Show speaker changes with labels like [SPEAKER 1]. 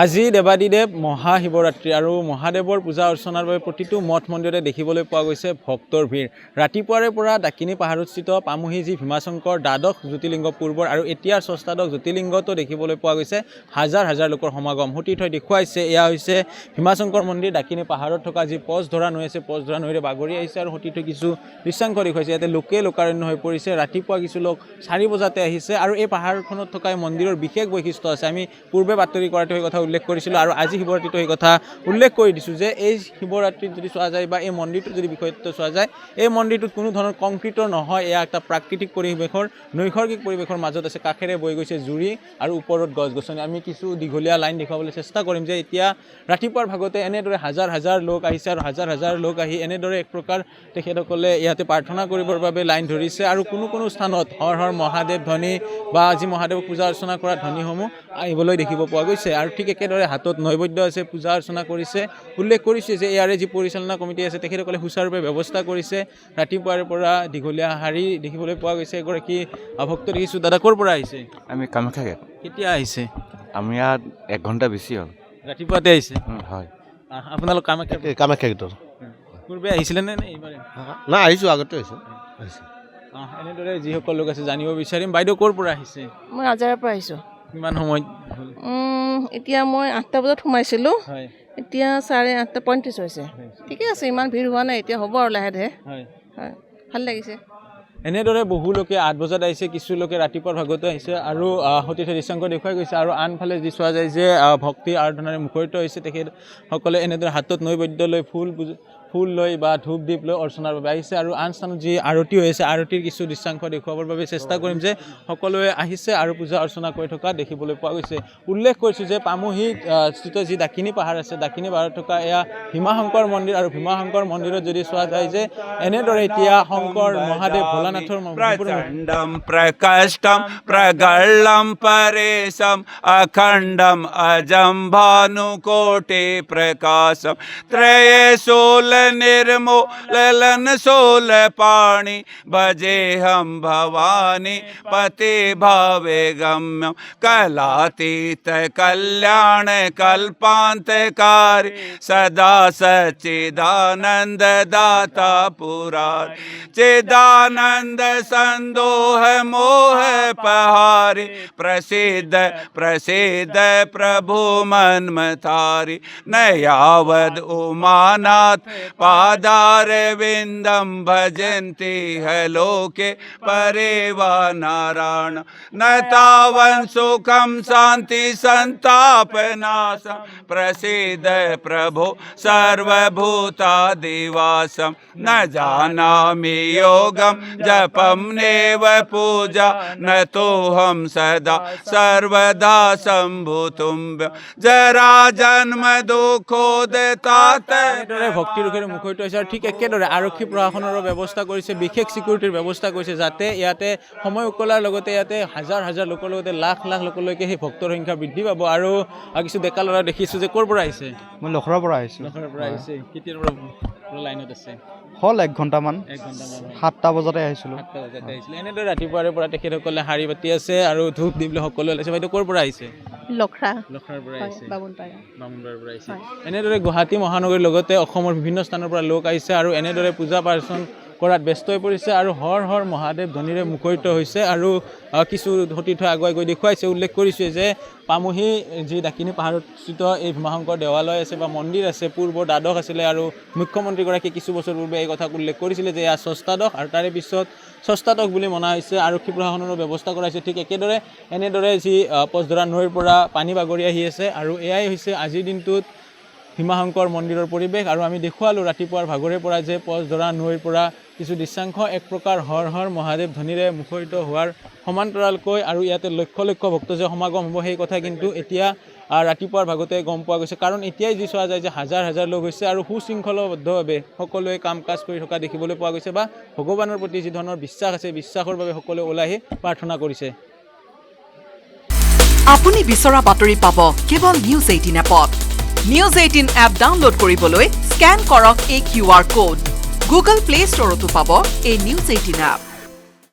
[SPEAKER 1] আজি দেৱাদিদেৱ মহাশিৱৰাত্ৰি আৰু মহাদেৱৰ পূজা অৰ্চনাৰ বাবে প্ৰতিটো মঠ মন্দিৰতে দেখিবলৈ পোৱা গৈছে ভক্তৰ ভিৰ। ৰাতিপুৱাৰে পৰা ডাকিনী পাহাৰস্থিত পামুহি যি ভীমাশংকৰ দ্বাদশ জ্যোতিৰ্লিংগ পূৰ্বৰ আৰু এতিয়াৰ ষষ্ঠাদশ জ্যোতিৰ্লিংগতো দেখিবলৈ পোৱা গৈছে হাজাৰ হাজাৰ লোকৰ সমাগম। সতীৰ্থই দেখুৱাইছে এয়া হৈছে ভীমাশংকৰ মন্দিৰ। ডাকিনী পাহাৰত থকা যি পথ ধৰা নৈ আছে, পথ ধৰা নৈৰে বাগৰি আহিছে আৰু সতীৰ্থই কিছু দৃশ্যাংশ দেখুৱাইছে। ইয়াতে লোকে লোকাৰণ্য হৈ পৰিছে। ৰাতিপুৱা কিছু লোক 4 বজাতে আহিছে আৰু এই পাহাৰখনত থকা এই মন্দিৰৰ বিশেষ বৈশিষ্ট্য আছে। আমি পূৰ্বে বাতৰি কৰাটো এই কথা উল্লেখ কৰিছিলোঁ আৰু আজি শিৱৰাত্ৰিটো এই কথা উল্লেখ কৰি দিছোঁ যে এই শিৱৰাত্ৰিত যদি চোৱা যায় বা এই মন্দিৰটোৰ যদি বিষয়টো চোৱা যায়, এই মন্দিৰটোত কোনো ধৰণৰ কংক্ৰিটৰ নহয়। এয়া এটা প্ৰাকৃতিক পৰিৱেশৰ নৈসৰ্গিক পৰিৱেশৰ মাজত আছে। কাষেৰে বৈ গৈছে জুৰি আৰু ওপৰত গছ গছনি। আমি কিছু দীঘলীয়া লাইন দেখুৱাবলৈ চেষ্টা কৰিম যে এতিয়া ৰাতিপুৱাৰ ভাগতে এনেদৰে হাজাৰ হাজাৰ লোক আহিছে আৰু হাজাৰ হাজাৰ লোক আহি এনেদৰে এক প্ৰকাৰ তেখেতসকলে ইয়াতে প্ৰাৰ্থনা কৰিবৰ বাবে লাইন ধৰিছে আৰু কোনো স্থানত হৰ হৰ মহাদেৱ ধ্বনি বা যি মহাদেৱক পূজা অৰ্চনা কৰা ধ্বনিসমূহ আহিবলৈ দেখিব পোৱা গৈছে। আৰু ঠিক একেদৰে হাতত নৈবদ্য আছে, পূজা অৰ্চনা কৰিছে। উল্লেখ কৰিছে যে ইয়াৰে যি পৰিচালনা কমিটি আছে তেখেতসকলে সুচাৰুৰূপে ব্যৱস্থা কৰিছে। ৰাতিপুৱাৰে পৰা দীঘলীয়া শাৰী দেখিবলৈ পোৱা গৈছে। এগৰাকী ভক্ত দেখিছোঁ। দাদা ক'ৰ পৰা আহিছে?
[SPEAKER 2] আমি কামাখ্যা গেট।
[SPEAKER 1] কেতিয়া আহিছে?
[SPEAKER 2] আমি ইয়াত 1 ঘণ্টা বেছি হ'ল।
[SPEAKER 1] ৰাতিপুৱাতে আহিছে?
[SPEAKER 2] হয়।
[SPEAKER 1] আপোনালোক
[SPEAKER 3] কামাখ্যা গেটৰ
[SPEAKER 1] পূৰ্বে আহিছিলে নে এইবাৰে?
[SPEAKER 3] নাই, আহিছোঁ, আগতে আহিছোঁ।
[SPEAKER 1] এনেদৰে যিসকল লোক আছে জানিব বিচাৰিম। বাইদেউ ক'ৰ পৰা আহিছে?
[SPEAKER 4] মই আজাৰৰ পৰা আহিছোঁ।
[SPEAKER 1] কিমান সময়ত হ'ল?
[SPEAKER 4] এতিয়া মই 8টা বজাত সোমাইছিলোঁ,
[SPEAKER 1] হয়
[SPEAKER 4] এতিয়া 8:35 হৈছে। ঠিকে আছে, ইমান ভিৰ হোৱা নাই, এতিয়া হ'ব আৰু লাহে লাহে।
[SPEAKER 1] হয়
[SPEAKER 4] হয়, ভাল লাগিছে।
[SPEAKER 1] এনেদৰে বহু লোকে 8 বজাত আহিছে, কিছু লোকে ৰাতিপুৱাৰ ভাগতো আহিছে আৰু সতীৰ্থ দৃশ্যাংশ দেখুৱাই গৈছে। আৰু আনফালে যি চোৱা যায় যে ভক্তি আৰাধনাৰে মুখৰিত হৈছে তেখেতসকলে এনেদৰে হাতত নৈবদ্য লৈ ফুল লৈ বা ধূপ দীপ লৈ অৰ্চনাৰ বাবে আহিছে। আৰু আন স্থানত যি আৰতি হৈ আছে, আৰতিৰ কিছু দৃশ্যাংশ দেখুৱাবৰ বাবে চেষ্টা কৰিম যে সকলোৱে আহিছে আৰু পূজা অৰ্চনা কৰি থকা দেখিবলৈ পোৱা গৈছে। উল্লেখ কৰিছোঁ যে পামুহিত স্থিত যি ডাকিনী পাহাৰ আছে, ডাকিনী পাহাৰত থকা এয়া ভীমাশংকৰ মন্দিৰ আৰু ভীমাশংকৰ মন্দিৰত যদি চোৱা যায় যে এনেদৰে এতিয়া শংকৰ মহাদেৱ ভোলানাথৰ
[SPEAKER 5] प्रचण्डं प्रकष्टं प्रगल्लं परेशम् अखण्डं अजं भानुकोटि प्रकाशं त्रयशूलनिर्मूलन शूलपाणि भजेऽहं भवानी पते भावे गम्यं कलातीत कल्याण कल्पान्तकारी सदा सच्चिदानन्ददाता पुराण चिदानंद संदोह मोह पहारी प्रसिद्ध प्रसिद्ध प्रभु मन्मथारी नयावद उमानाथ पादार विंदम भजन्ति है लोके परेवा नारायण न तावन सुखम शांति संताप नाशम प्रसिद्ध प्रभु सर्वभूतादिवासम न जानामि योगम जपम नेव पूजा न तो हम सदा सर्वदा शंभुतुम जरा जन्म दुखोदतात।
[SPEAKER 1] ভক্তিৰ ৰূপেৰে মুখৰিত হৈছে আৰু ঠিক একেদৰে আৰক্ষী প্ৰশাসনৰ ব্যৱস্থা কৰিছে, বিশেষ চিকিউৰিটিৰ ব্যৱস্থা কৰিছে যাতে ইয়াতে সময় উকলাৰ লগতে ইয়াতে হাজাৰ হাজাৰ লোকৰ লগতে লাখ লাখ লোকলৈকে সেই ভক্তৰ সংখ্যা বৃদ্ধি পাব। আৰু কিছু ডেকা ল'ৰা দেখিছোঁ যে ক'ৰ পৰা আহিছে?
[SPEAKER 6] মই লখৰাৰ পৰা আহিছোঁ।
[SPEAKER 1] লখৰাৰ পৰা আহিছে। কেতিয়াৰ পৰা লাইনত আছে?
[SPEAKER 6] হ'ল 1 ঘণ্টামান।
[SPEAKER 1] 1 ঘণ্টামান।
[SPEAKER 6] 7টা বজাতে আহিছিলোঁ।
[SPEAKER 1] 7টা বজাতে আহিছিলে। এনেদৰে ৰাতিপুৱাৰে পৰা তেখেতসকলে শাৰী পাতি আছে আৰু ধূপ দিবলৈ সকলোৱে ওলাইছে। বাইদেউ ক'ৰ পৰা আহিছে?
[SPEAKER 4] লখৰাৰ
[SPEAKER 1] পৰা আহিছে।
[SPEAKER 4] বামুণপাৰা
[SPEAKER 1] পৰা আহিছে। এনেদৰে গুৱাহাটী মহানগৰীৰ লগতে অসমৰ বিভিন্ন স্থানৰ পৰা লোক আহিছে আৰু এনেদৰে পূজা পাৰ্চন কৰাত ব্যস্ত হৈ পৰিছে আৰু হৰ হৰ মহাদেৱ ধ্বনিৰে মুখৰিত হৈছে। আৰু কিছু সতীৰ্থই আগুৱাই গৈ দেখুৱাইছে। উল্লেখ কৰিছে যে পামুহি যি ডাকিনী পাহাৰত স্থিত এই ভীমাশংকৰ দেৱালয় আছে বা মন্দিৰ আছে, পূৰ্বৰ দ্বাদশ আছিলে আৰু মুখ্যমন্ত্ৰীগৰাকীয়ে কিছু বছৰ পূৰ্বে এই কথা উল্লেখ কৰিছিলে যে এয়া ষষ্ঠাদশ আৰু তাৰে পিছত ষষ্ঠাদশ বুলি মনা হৈছে। আৰক্ষী প্ৰশাসনৰো ব্যৱস্থা কৰা হৈছে। ঠিক একেদৰে এনেদৰে যি পথধৰা নৈৰ পৰা পানী বাগৰি আহি আছে আৰু এয়াই হৈছে আজিৰ দিনটোত ভীমাশংকৰ মন্দিৰৰ পৰিৱেশ। আৰু আমি দেখুৱালোঁ ৰাতিপুৱাৰ ভাগৰে পৰা যে পথধৰা নৈৰ পৰা কিছু দৃশ্যাংশ এক প্ৰকাৰ হৰ হৰ মহাদেৱ ধ্বনিৰে মুখৰিত হোৱাৰ সমান্তৰালকৈ আৰু ইয়াতে লক্ষ লক্ষ ভক্ত যে সমাগম হ'ব সেই কথা কিন্তু এতিয়া ৰাতিপুৱাৰ ভাগতে গম পোৱা গৈছে। কাৰণ এতিয়াই যি চোৱা যায় যে হাজাৰ হাজাৰ লোক হৈছে আৰু সুশৃংখলবদ্ধভাৱে সকলোৱে কাম কাজ কৰি থকা দেখিবলৈ পোৱা গৈছে বা ভগৱানৰ প্ৰতি যি ধৰণৰ বিশ্বাস আছে বিশ্বাসৰ বাবে সকলোৱে ওলাই আহি প্ৰাৰ্থনা কৰিছে।
[SPEAKER 7] আপুনি বিচৰা বাতৰি পাব কেৱল নিউজ 18 এপত। নিউজ 18 এপ ডাউনলোড কৰিবলৈ স্কেন কৰক এই QR কোড। গুগল প্লে ষ্টৰতো পাব এই নিউজ 18 এপ।